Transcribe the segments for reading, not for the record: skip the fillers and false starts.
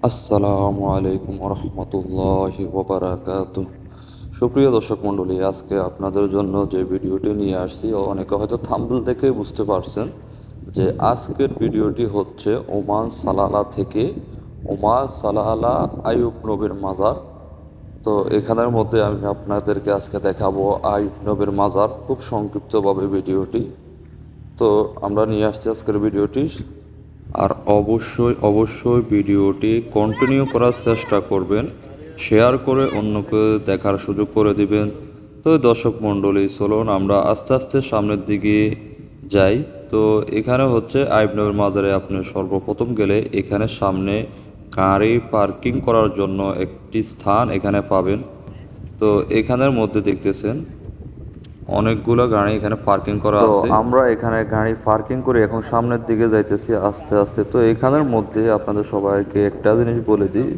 আসসালামু আলাইকুম রহমতুল্লাহি ওবারাকাতুহ। সুপ্রিয় দর্শক মণ্ডলী, আজকে আপনাদের জন্য যে ভিডিওটি নিয়ে আসছি, অনেকে হয়তো থাম্বনেল দেখে বুঝতে পারছেন যে আজকের ভিডিওটি হচ্ছে ওমান সালালা থেকে ওমান সালালা আইয়ুব নবীর মাজার। তো এখানের মধ্যে আমি আপনাদেরকে আজকে দেখাবো আইয়ুব নবীর মাজার, খুব সংক্ষিপ্তভাবে ভিডিওটি। তো আমরা নিয়ে আসছি আজকের ভিডিওটি। আর অবশ্যই অবশ্যই ভিডিওটি কন্টিনিউ করার চেষ্টা করবেন, শেয়ার করে অন্যকে দেখার সুযোগ করে দিবেন। তো দর্শক মণ্ডলী, চলুন আমরা আস্তে আস্তে সামনের দিকে যাই। তো এখানে হচ্ছে আইয়ুব নবীর মাজারে আপনি সর্বপ্রথম গেলে এখানে সামনে গাড়ি পার্কিং করার জন্য একটি স্থান এখানে পাবেন। তো এখানের মধ্যে দেখতেছেন অনেকগুলো গাড়ি এখানে পার্কিং করা আছে। আমরা এখানে গাড়ি পার্কিং করে এখন সামনের দিকে যাইতেছি আস্তে আস্তে। তো এখানের মধ্যে আপনাদের সবাইকে একটা জিনিস বলে দিই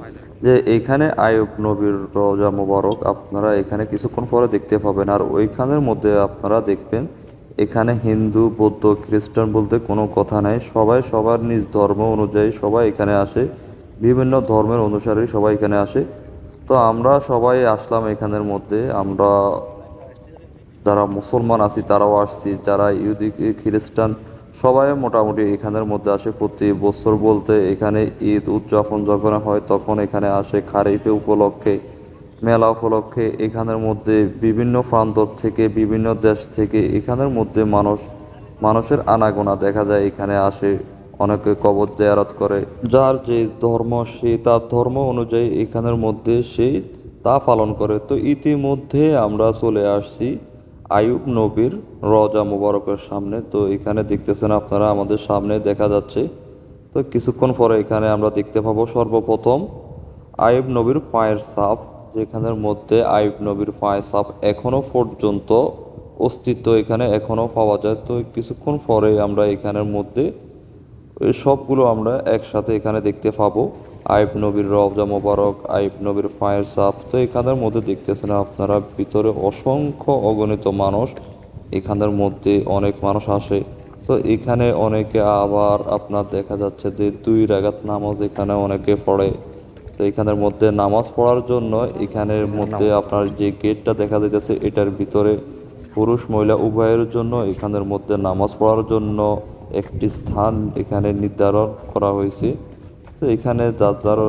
যে এখানে আইয়ুব নবীর রওজা মোবারক আপনারা এখানে কিছুক্ষণ পরে দেখতে পাবেন। আর ওইখানের মধ্যে আপনারা দেখবেন এখানে হিন্দু বৌদ্ধ খ্রিস্টান বলতে কোনো কথা নাই, সবাই সবার নিজ ধর্ম অনুযায়ী সবাই এখানে আসে, বিভিন্ন ধর্মের অনুসারী সবাই এখানে আসে। তো আমরা সবাই আসলাম এখানের মধ্যে। আমরা যারা মুসলমান আছি তারাও আসছি, যারা ইহুদি খ্রিস্টান সবাই মোটামুটি এখানের মধ্যে আসে প্রতি বছর। বলতে এখানে ঈদ উদযাপন যখন হয় তখন এখানে আসে, খারিফে উপলক্ষে, মেলা উপলক্ষে এখানের মধ্যে বিভিন্ন প্রান্ত থেকে বিভিন্ন দেশ থেকে এখানের মধ্যে মানুষের আনাগোনা দেখা যায়, এখানে আসে, অনেকে কবর জিয়ারত করে। যার যে ধর্ম সে তার ধর্ম অনুযায়ী এখানের মধ্যে সে তা পালন করে। তো ইতিমধ্যে আমরা চলে আসছি আইয়ুব নবীর রওজা মুবারকের সামনে। তো এখানে দেখতেছেন আপনারা আমাদের সামনে দেখা যাচ্ছে। তো কিছুক্ষণ পরে এখানে আমরা দেখতে পাবো সর্বপ্রথম আইয়ুব নবীর পায়ের ছাপ, যেখানের মধ্যে আইয়ুব নবীর পায়ের ছাপ এখনো পর্যন্ত অস্তিত্ব এখানে এখনো পাওয়া যায়। তো কিছুক্ষণ পরে আমরা এখানের মধ্যে সবগুলো আমরা একসাথে এখানে দেখতে পাবো। আইয়ুব নবীর রওজা মোবারক, আইয়ুব নবীর পায়ের ছাপ। তো এখানের মধ্যে দেখতেছেন আপনারা ভিতরে অসংখ্য অগণিত মানুষ, এখানের মধ্যে অনেক মানুষ আসে। তো এখানে অনেকে আবার আপনার দেখা যাচ্ছে যে 2 রাকাত নামাজ এখানে অনেকে পড়ে। তো এখানের মধ্যে নামাজ পড়ার জন্য এখানের মধ্যে আপনার যে গেটটা দেখা যাইতেছে এটার ভিতরে পুরুষ মহিলা উভয়ের জন্য এখানের মধ্যে নামাজ পড়ার জন্য একটি স্থান এখানে নির্ধারণ করা হয়েছে। তো এখানে যার যার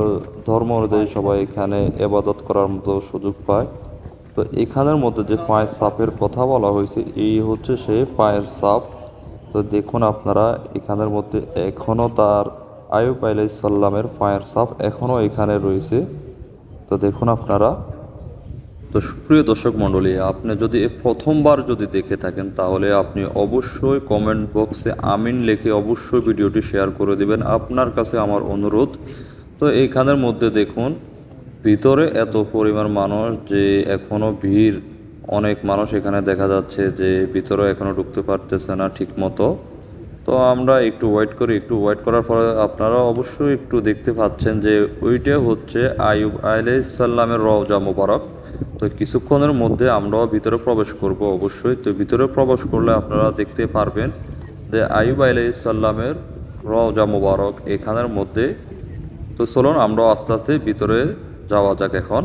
ধর্ম অনুযায়ী সবাই এখানে ইবাদত করার মতো সুযোগ পায়। তো এখানের মধ্যে যে পায়ের ছাপের কথা বলা হয়েছে এই হচ্ছে সেই পায়ের ছাপ। তো দেখুন আপনারা এখানের মধ্যে এখনও তার আইয়ুব আলাইহিস সালামের পায়ের ছাপ এখনও এখানে রয়েছে। তো দেখুন আপনারা। তো সুপ্রিয় দর্শক মণ্ডলী, আপনি যদি প্রথমবার যদি দেখে থাকেন তাহলে আপনি অবশ্যই কমেন্ট বক্সে আমিন লিখে অবশ্যই ভিডিওটি শেয়ার করে দিবেন, আপনার কাছে আমার অনুরোধ। তো এইখানের মধ্যে দেখুন ভিতরে এত পরিমাণ মানুষ যে এখনও ভিড়, অনেক মানুষ এখানে দেখা যাচ্ছে যে ভিতরে এখনও ঢুকতে পারতেছে না ঠিক মতো। তো আমরা একটু ওয়েট করি, একটু ওয়েট করার পরে আপনারা অবশ্যই একটু দেখতে পাচ্ছেন যে ওইটা হচ্ছে আইয়ুব আলাইহিস সালামের রওজা মোবারক। তো কিছুক্ষণের মধ্যে আমরাও ভিতরে প্রবেশ করব অবশ্যই। তো ভিতরে প্রবেশ করলে আপনারা দেখতে পারবেন যে আইয়ুব আলাইহিস সালামের রওজা মোবারক এখানের মধ্যে। তো চলুন আমরাও আস্তে আস্তে ভিতরে যাওয়া যাক এখন।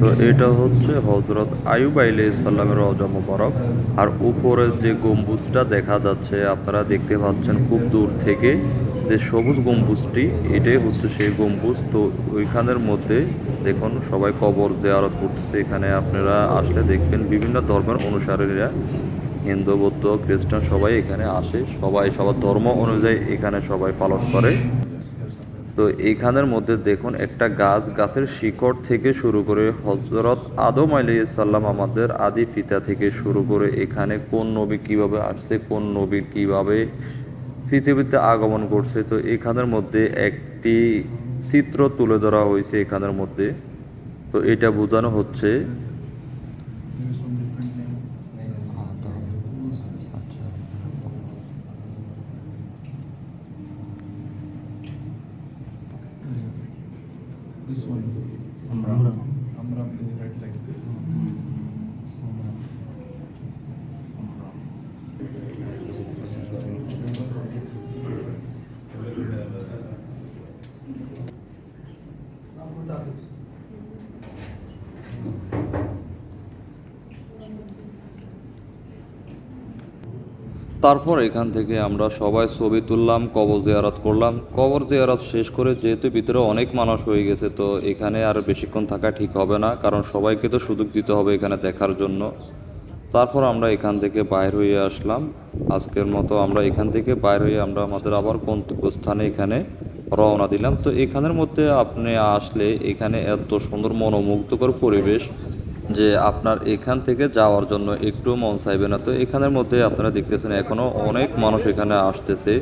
তো এটা হচ্ছে হজরত আইয়ুব আলাইহিস সালামের রওজা মোবারক। আর উপরে যে গম্বুজটা দেখা যাচ্ছে আপনারা দেখতে পাচ্ছেন খুব দূর থেকে, যে সবুজ গম্বুজটি এটাই হচ্ছে সেই গম্বুজ। তো ওইখানের মধ্যে দেখুন সবাই কবর জিয়ারত করতেছে। এখানে আপনারা আসলে দেখবেন বিভিন্ন ধর্মের অনুসারীরা, হিন্দু বৌদ্ধ খ্রিস্টান সবাই এখানে আসে, সবাই সবার ধর্ম অনুযায়ী এখানে সবাই পালন করে। তো এইখানের মধ্যে দেখুন একটা গাছের শিকড় থেকে শুরু করে হযরত আদম আলাইহিস সালাম আমাদের আদি পিতা থেকে শুরু করে এখানে কোন নবী কিভাবে আসছে, কোন নবী কিভাবে পৃথিবীতে আগমন করছে, তো এখানের মধ্যে একটি চিত্র তুলে ধরা হয়েছে এখানের মধ্যে। তো এটা বোঝানো হচ্ছে This one, Amra, you write like this. তারপর এখান থেকে আমরা সবাই ছবি তুললাম, কবর জিয়ারত করলাম। কবর জিয়ারত শেষ করে যেহেতু ভিতরে অনেক মানুষ হয়ে গেছে, তো এখানে আর বেশিক্ষণ থাকা ঠিক হবে না, কারণ সবাইকে তো সুযোগ দিতে হবে এখানে দেখার জন্য। তারপর আমরা এখান থেকে বাইর হয়ে আসলাম। আজকের মতো আমরা এখান থেকে বাইর হয়ে আমরা আমাদের আবার গন্তব্যস্থানে এখানে রওনা দিলাম। তো এখানের মধ্যে আপনি আসলে এখানে এত সুন্দর মনোমুগ্ধকর পরিবেশ যে আপনার এখান থেকে যাওয়ার জন্য একটু মন চাইবে না। তো এখানের মধ্যে আপনারা দেখতেছেন এখনও অনেক মানুষ এখানে আসতেছে,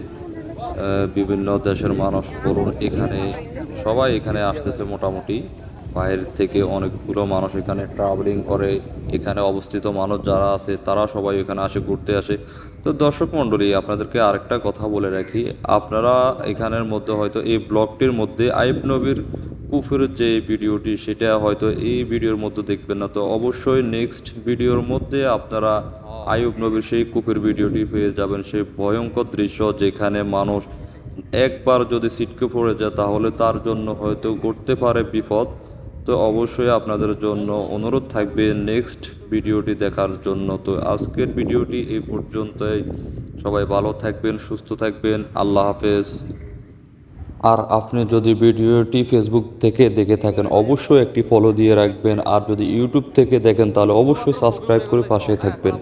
বিভিন্ন দেশের মানুষ বলুন, এখানে সবাই এখানে আসতেছে মোটামুটি। বাইরে থেকে অনেকগুলো মানুষ এখানে ট্রাভেলিং করে, এখানে অবস্থিত মানুষ যারা আছে তারা সবাই এখানে আসে, ঘুরতে আসে। তো দর্শক মণ্ডলী, আপনাদেরকে আরেকটা কথা বলে রাখি, আপনারা এখানের মধ্যে হয়তো এই ব্লগটির মধ্যে আইয়ুব নবীর কুফের যে ভিডিওটি সেটা হয়তো এই ভিডিওর মধ্যে দেখবেন না। তো অবশ্যই নেক্সট ভিডিওর মধ্যে আপনারা আইয়ুব নবীর সেই কুফের ভিডিওটি পেয়ে যাবেন, সেই ভয়ঙ্কর দৃশ্য যেখানে মানুষ একবার যদি ছিটকে পড়ে যায় তাহলে তার জন্য হয়তো ঘটতে পারে বিপদ। তো অবশ্যই আপনাদের জন্য অনুরোধ থাকবে নেক্সট ভিডিওটি দেখার জন্য। তো আজকের ভিডিওটি এই পর্যন্তই। সবাই ভালো থাকবেন, সুস্থ থাকবেন, আল্লাহ হাফেজ। আর আপনি যদি ভিডিওটি ফেসবুক থেকে দেখে থাকেন অবশ্যই একটি ফলো দিয়ে রাখবেন, আর যদি ইউটিউব থেকে দেখেন তাহলে অবশ্যই সাবস্ক্রাইব করে পাশে থাকবেন।